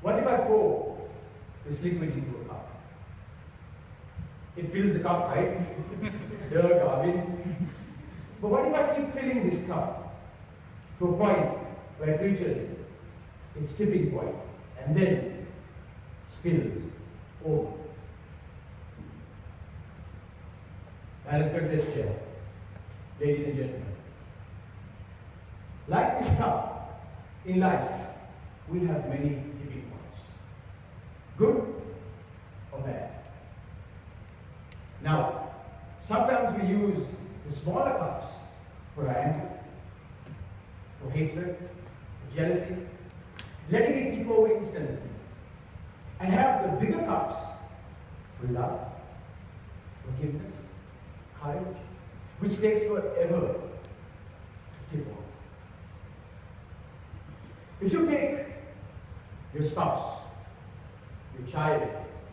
What if I pour this liquid into a cup? It fills the cup, right? Dear Garwin. But what if I keep filling this cup to a point where it reaches its tipping point and then spills over? And look at this chair, ladies and gentlemen. Like this cup, in life, we have many tipping points. Good or bad. Now, sometimes we use the smaller cups for anger, for hatred, for jealousy, letting it tip over instantly. And have the bigger cups for love, forgiveness, courage, which takes forever to tip over. If you take your spouse, your child,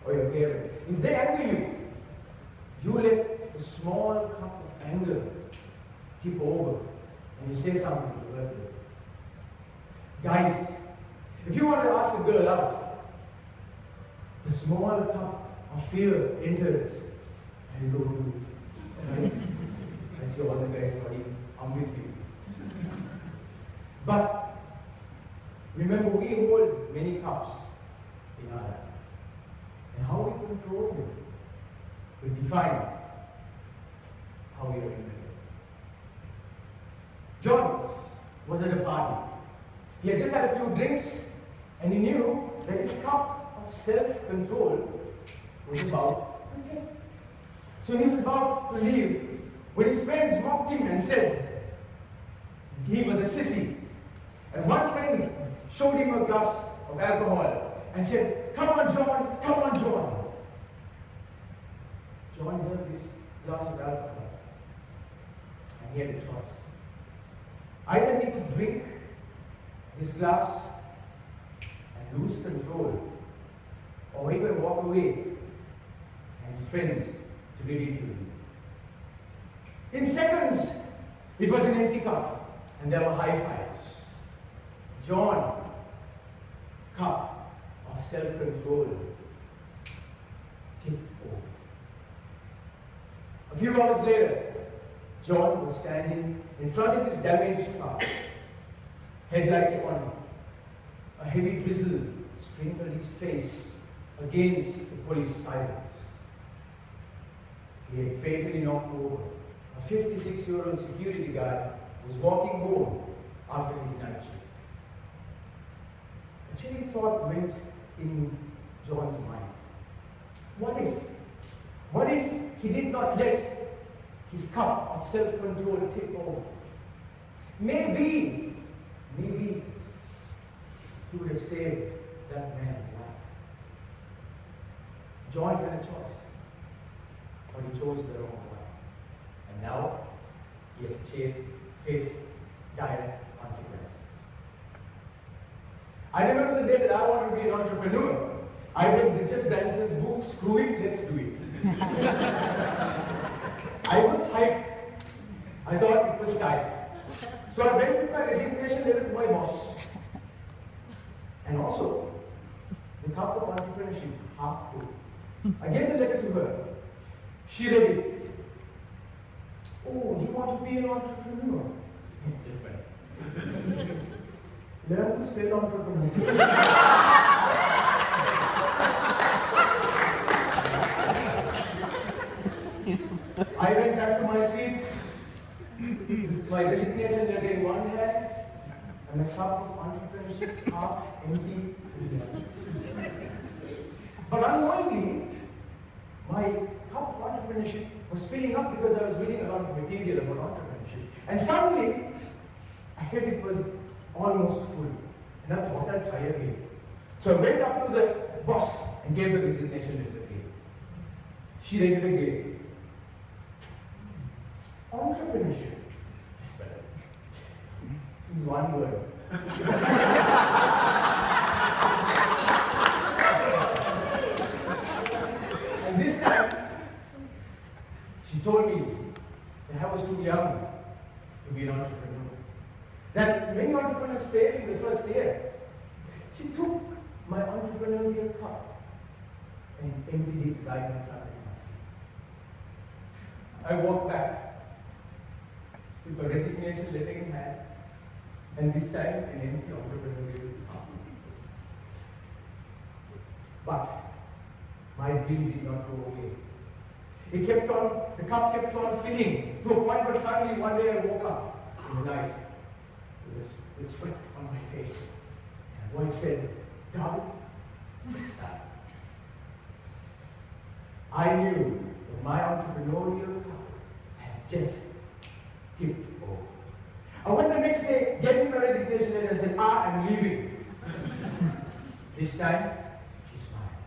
or your parent, if they anger you, you let the small cup of anger tip over and you say something to hurt them. Guys, if you want to ask a girl out, the small cup of fear enters and you don't do it. Right? I see all the guys nodding, I'm with you. But remember, we hold many cups in our life. And how we control them will define how we are in. John was at a party. He had just had a few drinks and he knew that his cup of self-control was about to tip. So he was about to leave when his friends mocked him and said he was a sissy. And one friend showed him a glass of alcohol and said, "Come on, John, come on, John." John held this glass of alcohol and he had a choice. Either he could drink this glass and lose control, or he would walk away and his friends to ridicule him. In seconds, it was an empty cup and there were high fives. John, cup of self-control, tipped over. A few hours later, John was standing in front of his damaged car. Headlights on. A heavy drizzle sprinkled his face against the police sirens. He had fatally knocked over a 56-year-old security guard who was walking home after his night shift. A chilling thought went in John's mind. What if he did not let his cup of self-control tip over? Maybe he would have saved that man's life. John had a choice, but he chose the wrong one. And now he had faced dire consequences. I remember the day that I wanted to be an entrepreneur. I read Richard Branson's book, Screw It, Let's Do It. I was hyped. I thought it was time. So I went with my resignation letter to my boss. And also, the cup of entrepreneurship, half full. I gave the letter to her. She read it. "Oh, you want to be an entrepreneur?" Yes, ma'am. Learn to spell entrepreneur. I went back to my seat, with my resignation letter in one hand, and a cup of entrepreneurship half empty in the other. But unknowingly, my cup of entrepreneurship was filling up because I was reading a lot of material about entrepreneurship. And suddenly, I felt it was almost full. And I thought I'd try again. So I went up to the boss and gave the resignation letter again. She read it again. Entrepreneurship. Yes, madam. It's one word. And this time, she told me that I was too young to be an entrepreneur. That many entrepreneurs fail in the first year. She took my entrepreneurial cup and emptied it right in front of my face. I walked back with a resignation letter in hand, and this time an empty entrepreneurial cup. But my dream did not go away. The cup kept on filling to a point, but suddenly one day I woke up in the night with sweat on my face. And a voice said, "Garwin, it's time." I knew that my entrepreneurial cup had just tipped over. I went the next day, gave him my resignation letter and said, "I'm leaving." This time, she smiled.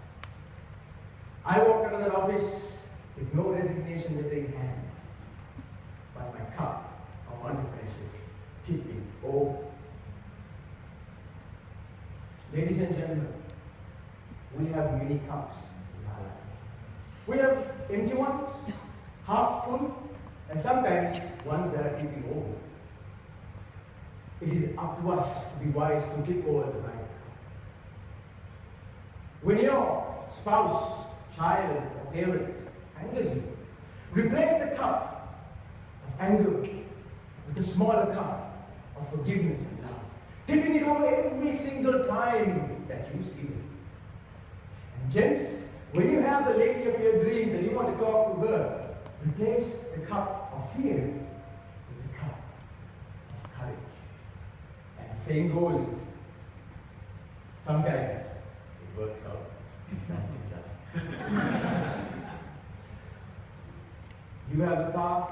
I walked out of that office with no resignation letter in hand, but my cup of entrepreneurship tipping over. Ladies and gentlemen, we have many cups in our life. We have empty ones, half full, and sometimes ones that are tipping over. It is up to us to be wise to tip over the right cup. When your spouse, child, or parent angers you, replace the cup of anger with a smaller cup of forgiveness and love, tipping it over every single time that you see it. And gents, when you have the lady of your dreams and you want to talk to her, replace the cup of fear with the cup of courage. And the saying goes, sometimes it works out, sometimes it doesn't. You have the power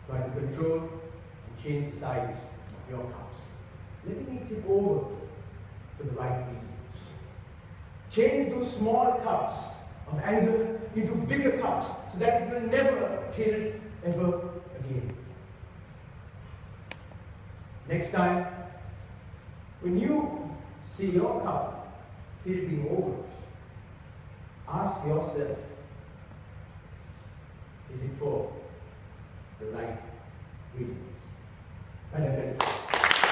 to either control and change the size of your cups, letting it tip over for the right reasons. Change those small cups of anger into bigger cups so that it will never tilt ever again. Next time, when you see your cup tilting over, ask yourself, is it for the right reasons? And